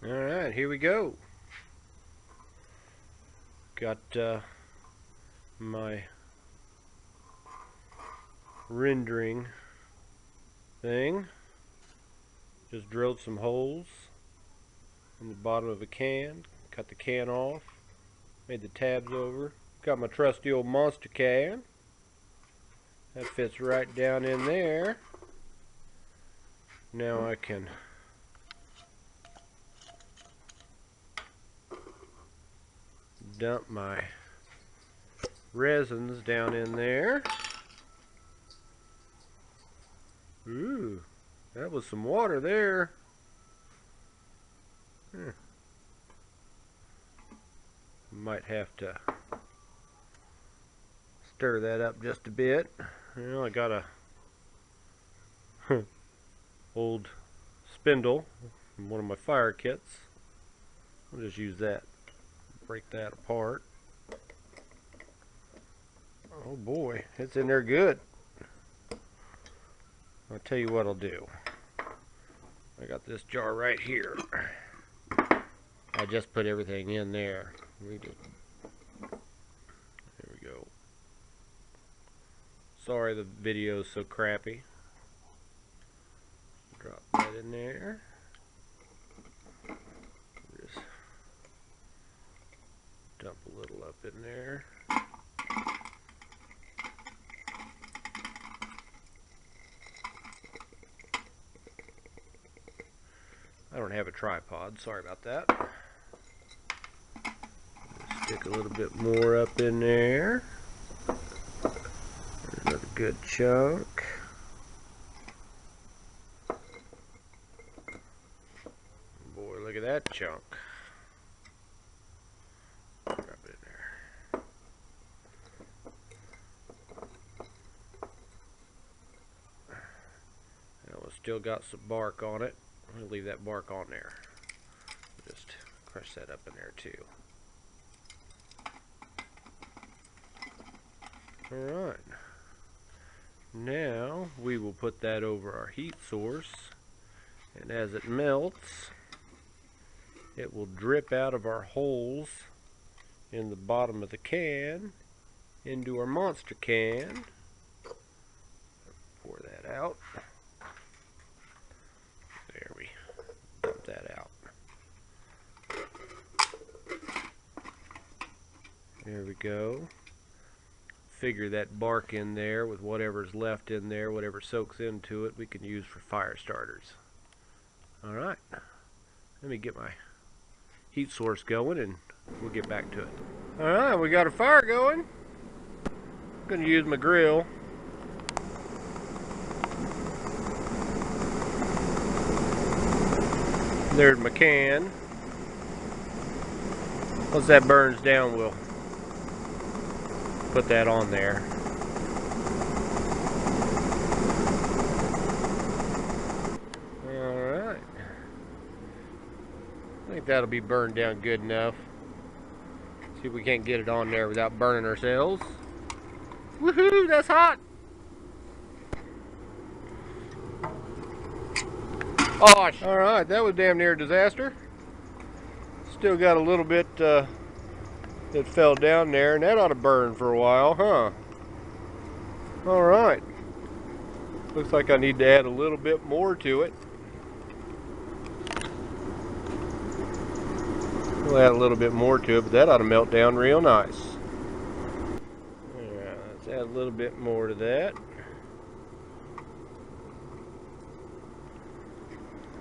Alright, here we go. Got my rendering thing. Just drilled some holes in the bottom of a can. Cut the can off. Made the tabs over. Got my trusty old monster can. That fits right down in there. Now I can dump my resins down in there. Ooh, that was some water there. Might have to stir that up just a bit. Well, I got a old spindle from one of my fire kits. I'll just use that. Break that apart. Oh boy, it's in there good. I'll tell you what I'll do. I got this jar right here. I just put everything in there. There we go. Sorry the video's so crappy. Drop that in there. Just dump a little up in there. I don't have a tripod, sorry about that. Stick a little bit more up in there. There's another good chunk. Boy, look at that chunk. Drop it in there. Now it's still got some bark on it. I'm going to leave that bark on there. Just crush that up in there too. Alright. Now we will put that over our heat source, and as it melts, it will drip out of our holes in the bottom of the can into our monster can. Pour that out. There, we dump that out. There we go. Figure that bark in there with whatever's left in there, whatever soaks into it, we can use for fire starters. Alright, let me get my heat source going and we'll get back to it. Alright, we got a fire going. I'm going to use my grill. There's my can. Once that burns down, we'll put that on there. Alright. I think that'll be burned down good enough. See if we can't get it on there without burning ourselves. Woohoo! That's hot! Oh, alright, that was damn near a disaster. Still got a little bit that fell down there, and that ought to burn for a while, huh? Alright. Looks like I need to add a little bit more to it. We'll add a little bit more to it, but that ought to melt down real nice. Yeah, let's add a little bit more to that.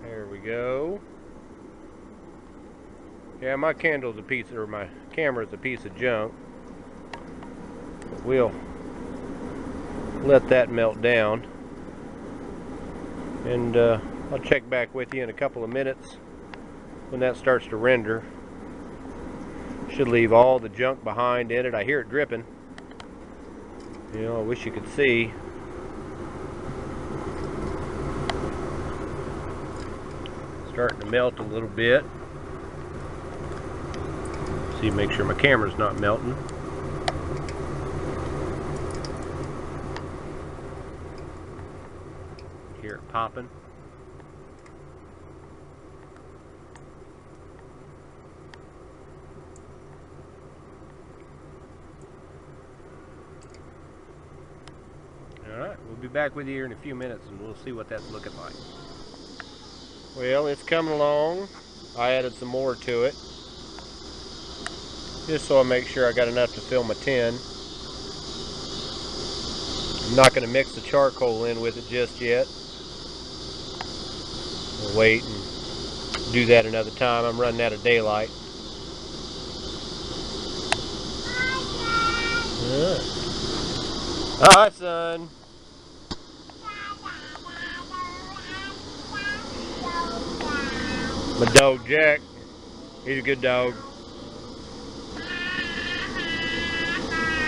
There we go. Yeah, my candle's a piece, or my camera's a piece of junk. But we'll let that melt down. And I'll check back with you in a couple of minutes when that starts to render. Should leave all the junk behind in it. I hear it dripping. You know, I wish you could see. Starting to melt a little bit. See, make sure my camera's not melting. Hear it popping. Alright, we'll be back with you here in a few minutes and we'll see what that's looking like. Well, it's coming along. I added some more to it, just so I make sure I got enough to fill my tin. I'm not going to mix the charcoal in with it just yet. We'll wait and do that another time. I'm running out of daylight. Hi, son. My dog Jack. He's a good dog.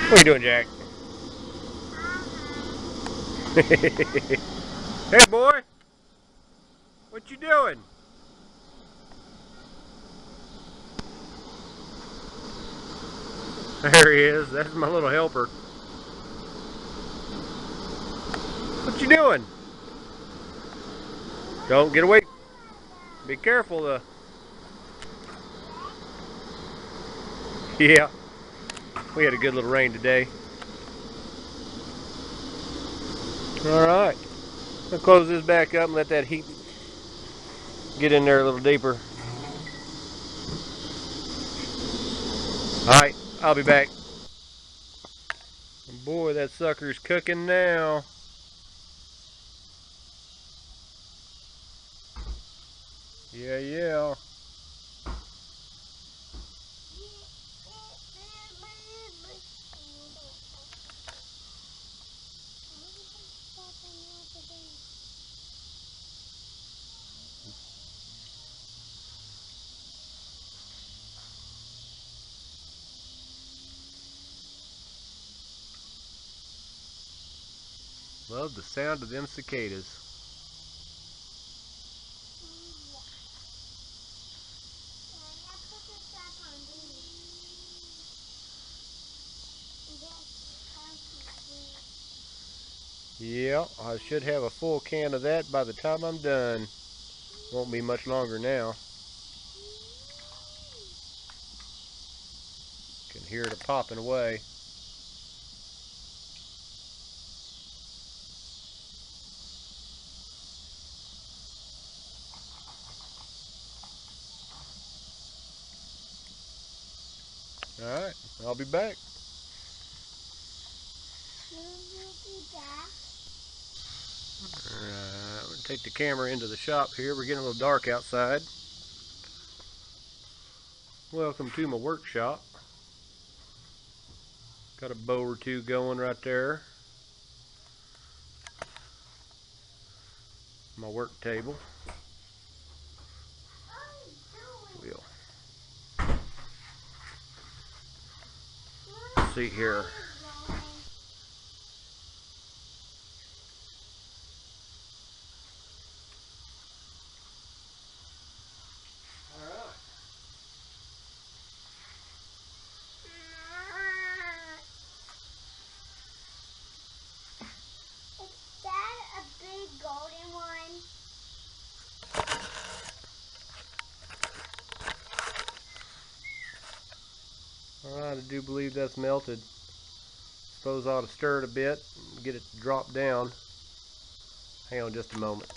What are you doing, Jack? Hey, boy. What you doing? There he is. That's my little helper. What you doing? Don't get away. Be careful. Yeah. We had a good little rain today. Alright. I'll close this back up and let that heat get in there a little deeper. Alright, I'll be back. Boy, that sucker's cooking now. Yeah. Love the sound of them cicadas. Yeah, I should have a full can of that by the time I'm done. Won't be much longer now. Can hear it popping away. Alright, I'll be back. Alright, we're going to take the camera into the shop here. We're getting a little dark outside. Welcome to my workshop. Got a bow or two going right there. My work table. We'll see here. Alright, I do believe that's melted. Suppose I ought to stir it a bit and get it to drop down. Hang on just a moment.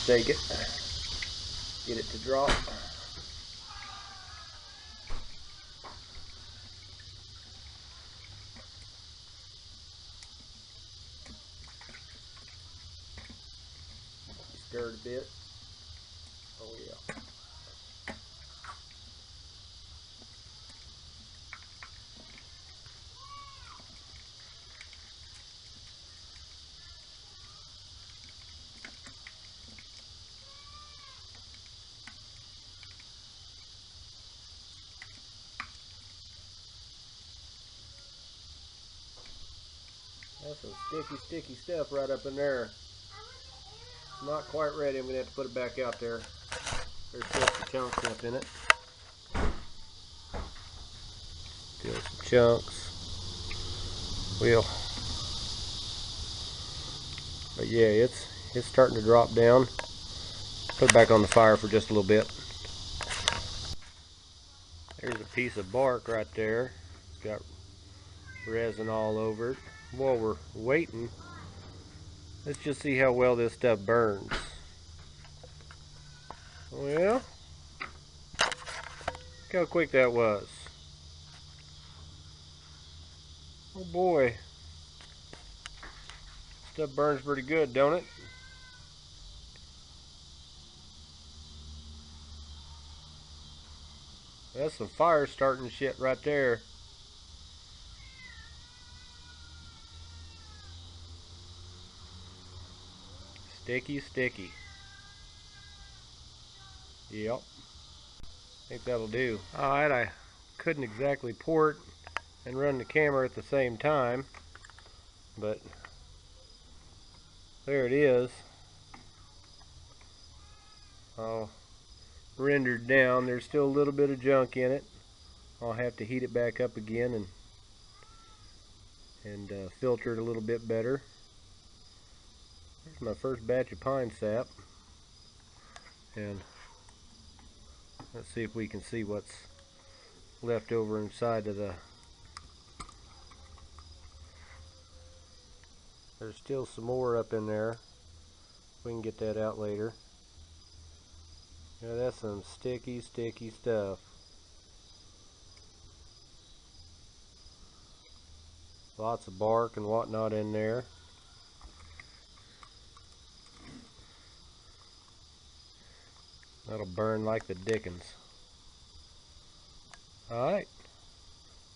Shake it. Get it to drop. Stir it a bit. Oh yeah. That's some sticky stuff right up in there. It's not quite ready. I'm going to have to put it back out there. There's still some chunks left in it. Still some chunks. But yeah, it's starting to drop down. Put it back on the fire for just a little bit. There's a piece of bark right there. It's got resin all over it. While we're waiting, let's just see how well this stuff burns. Well, look how quick that was. Oh boy. Stuff burns pretty good, don't it? That's some fire starting shit right there. Sticky, sticky. Yep. I think that'll do. Alright, I couldn't exactly pour it and run the camera at the same time, but there it is. All rendered down. There's still a little bit of junk in it. I'll have to heat it back up again and filter it a little bit better. Here's my first batch of pine sap, and let's see if we can see what's left over inside of the. There's still some more up in there. We can get that out later. Yeah, that's some sticky, sticky stuff. Lots of bark and whatnot in there. That'll burn like the dickens. Alright.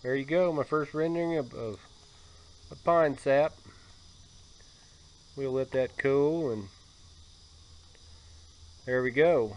There you go, my first rendering of pine sap. We'll let that cool, and there we go.